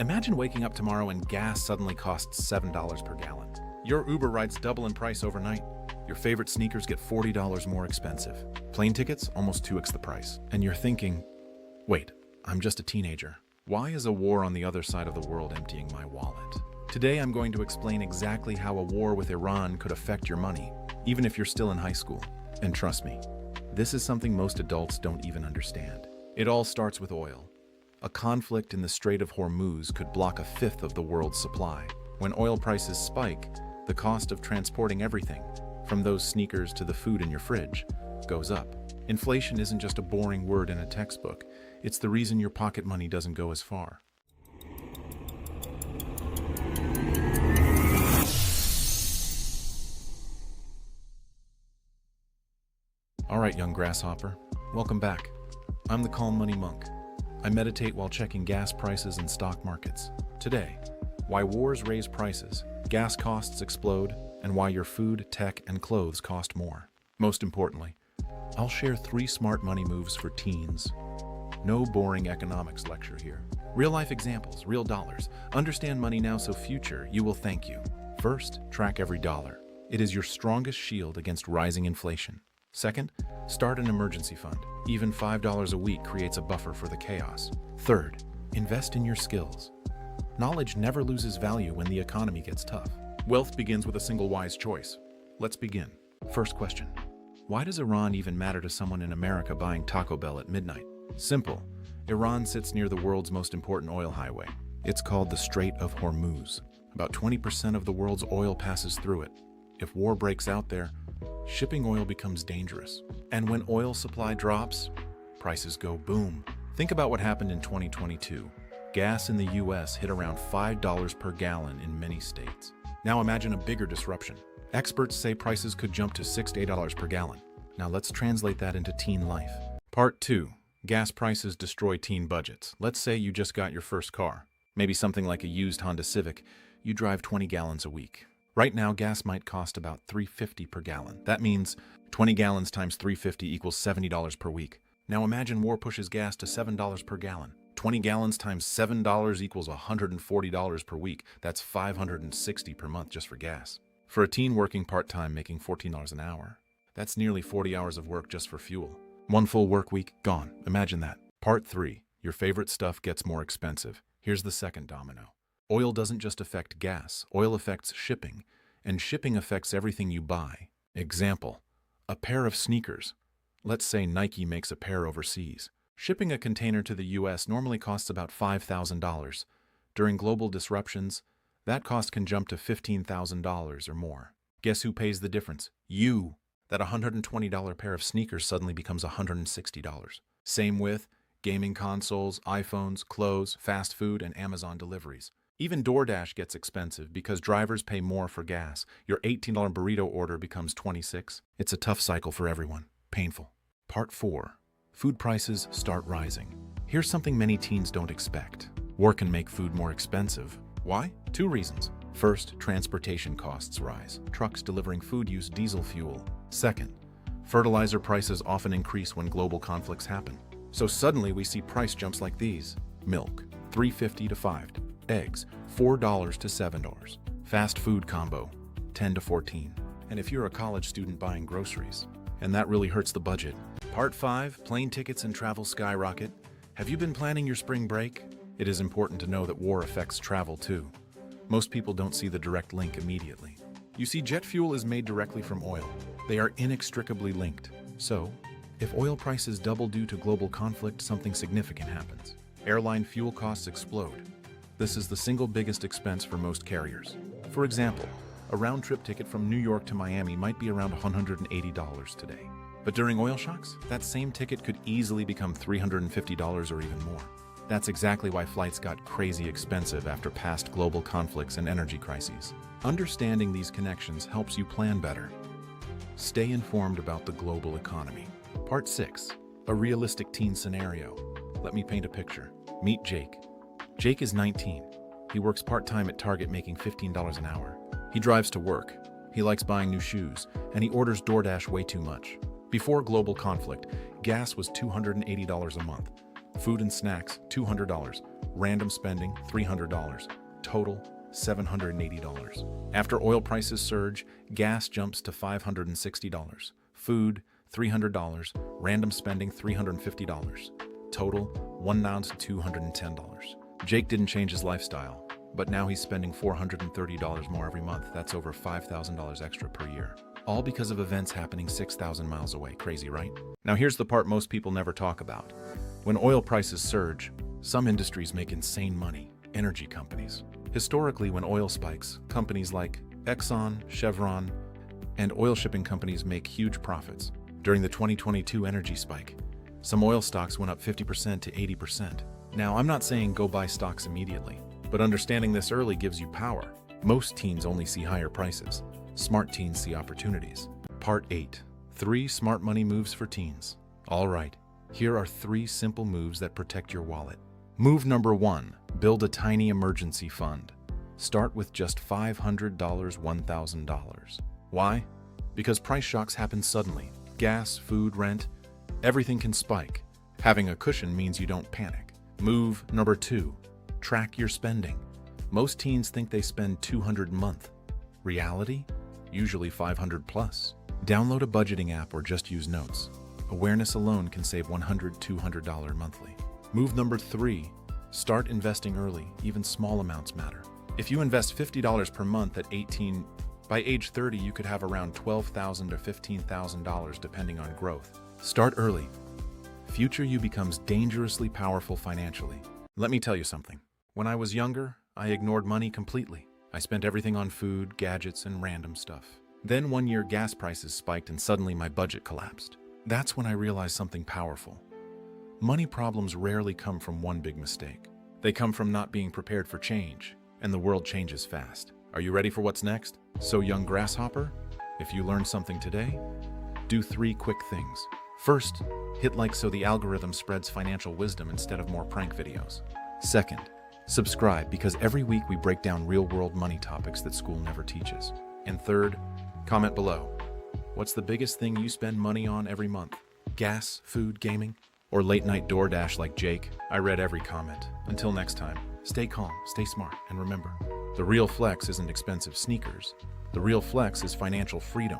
Imagine waking up tomorrow and gas suddenly costs $7 per gallon. Your Uber rides double in price overnight. Your favorite sneakers get $40 more expensive. Plane tickets almost 2x the price. And you're thinking, wait, I'm just a teenager. Why is a war on the other side of the world emptying my wallet? Today I'm going to explain exactly how a war with Iran could affect your money, even if you're still in high school. And trust me, this is something most adults don't even understand. It all starts with oil. A conflict in the Strait of Hormuz could block a fifth of the world's supply. When oil prices spike, the cost of transporting everything, from those sneakers to the food in your fridge, goes up. Inflation isn't just a boring word in a textbook. It's the reason your pocket money doesn't go as far. All right, young grasshopper, welcome back. I'm the Calm Money Monk. I meditate while checking gas prices and stock markets. Today, why wars raise prices, gas costs explode, and why your food, tech, and clothes cost more. Most importantly, I'll share 3 smart money moves for teens. No boring economics lecture here. Real-life examples, real dollars. Understand money now so future you will thank you. First, track every dollar. It is your strongest shield against rising inflation. Second, start an emergency fund. Even $5 a week creates a buffer for the chaos. Third, invest in your skills. Knowledge never loses value when the economy gets tough. Wealth begins with a single wise choice. Let's begin. First question. Why does Iran even matter to someone in America buying Taco Bell at midnight? Simple. Iran sits near the world's most important oil highway. It's called the Strait of Hormuz. About 20% of the world's oil passes through it. If war breaks out there, shipping oil becomes dangerous. And when oil supply drops, prices go boom. Think about what happened in 2022. Gas in the US hit around $5 per gallon in many states. Now imagine a bigger disruption. Experts say prices could jump to $6 to $8 per gallon. Now let's translate that into teen life. Part 2. Gas prices destroy teen budgets. Let's say you just got your first car. Maybe something like a used Honda Civic. You drive 20 gallons a week. Right now, gas might cost about $3.50 per gallon. That means 20 gallons times $3.50 equals $70 per week. Now imagine war pushes gas to $7 per gallon. 20 gallons times $7 equals $140 per week. That's $560 per month just for gas. For a teen working part-time making $14 an hour, that's nearly 40 hours of work just for fuel. One full work week, gone. Imagine that. Part 3. Your favorite stuff gets more expensive. Here's the second domino. Oil doesn't just affect gas. Oil affects shipping, and shipping affects everything you buy. Example, a pair of sneakers. Let's say Nike makes a pair overseas. Shipping a container to the US normally costs about $5,000. During global disruptions, that cost can jump to $15,000 or more. Guess who pays the difference? You. That $120 pair of sneakers suddenly becomes $160. Same with gaming consoles, iPhones, clothes, fast food, and Amazon deliveries. Even DoorDash gets expensive because drivers pay more for gas. Your $18 burrito order becomes $26. It's a tough cycle for everyone. Painful. Part 4. Food prices start rising. Here's something many teens don't expect. War can make food more expensive. Why? 2 reasons. First, transportation costs rise. Trucks delivering food use diesel fuel. Second, fertilizer prices often increase when global conflicts happen. So suddenly we see price jumps like these. Milk, $3.50 to $5. Eggs, $4 to $7. Fast food combo, $10 to $14. And if you're a college student buying groceries, and that really hurts the budget. Part 5, plane tickets and travel skyrocket. Have you been planning your spring break? It is important to know that war affects travel too. Most people don't see the direct link immediately. You see, jet fuel is made directly from oil. They are inextricably linked. So, if oil prices double due to global conflict, something significant happens. Airline fuel costs explode. This is the single biggest expense for most carriers. For example, a round-trip ticket from New York to Miami might be around $180 today. But during oil shocks, that same ticket could easily become $350 or even more. That's exactly why flights got crazy expensive after past global conflicts and energy crises. Understanding these connections helps you plan better. Stay informed about the global economy. Part 6. A realistic teen scenario. Let me paint a picture. Meet Jake. Jake is 19. He works part-time at Target making $15 an hour. He drives to work. He likes buying new shoes, and he orders DoorDash way too much. Before global conflict, gas was $280 a month. Food and snacks, $200. Random spending, $300. Total, $780. After oil prices surge, gas jumps to $560. Food, $300. Random spending, $350. Total, $1,210. Jake didn't change his lifestyle, but now he's spending $430 more every month. That's over $5,000 extra per year. All because of events happening 6,000 miles away. Crazy, right? Now here's the part most people never talk about. When oil prices surge, some industries make insane money. Energy companies. Historically, when oil spikes, companies like Exxon, Chevron, and oil shipping companies make huge profits. During the 2022 energy spike, some oil stocks went up 50% to 80%. Now, I'm not saying go buy stocks immediately, but understanding this early gives you power. Most teens only see higher prices. Smart teens see opportunities. Part 8. 3 smart money moves for teens. All right, here are 3 simple moves that protect your wallet. Move number 1. Build a tiny emergency fund. Start with just $500, $1,000. Why? Because price shocks happen suddenly. Gas, food, rent, everything can spike. Having a cushion means you don't panic. Move number 2. Track your spending. Most teens think they spend $200 a month. Reality? Usually $500 plus. Download a budgeting app or just use notes. Awareness alone can save $100, $200 monthly. Move number 3. Start investing early. Even small amounts matter. If you invest $50 per month at 18, by age 30 you could have around $12,000 to $15,000 depending on growth. Start early. Future you becomes dangerously powerful financially. Let me tell you something. When I was younger, I ignored money completely. I spent everything on food, gadgets, and random stuff. Then one year gas prices spiked and suddenly my budget collapsed. That's when I realized something powerful. Money problems rarely come from one big mistake. They come from not being prepared for change, and the world changes fast. Are you ready for what's next? So young grasshopper, if you learned something today, do 3 quick things. First, hit like so the algorithm spreads financial wisdom instead of more prank videos. Second, subscribe because every week we break down real-world money topics that school never teaches. And third, comment below. What's the biggest thing you spend money on every month? Gas, food, gaming, or late-night DoorDash like Jake? I read every comment. Until next time, stay calm, stay smart, and remember, the real flex isn't expensive sneakers. The real flex is financial freedom.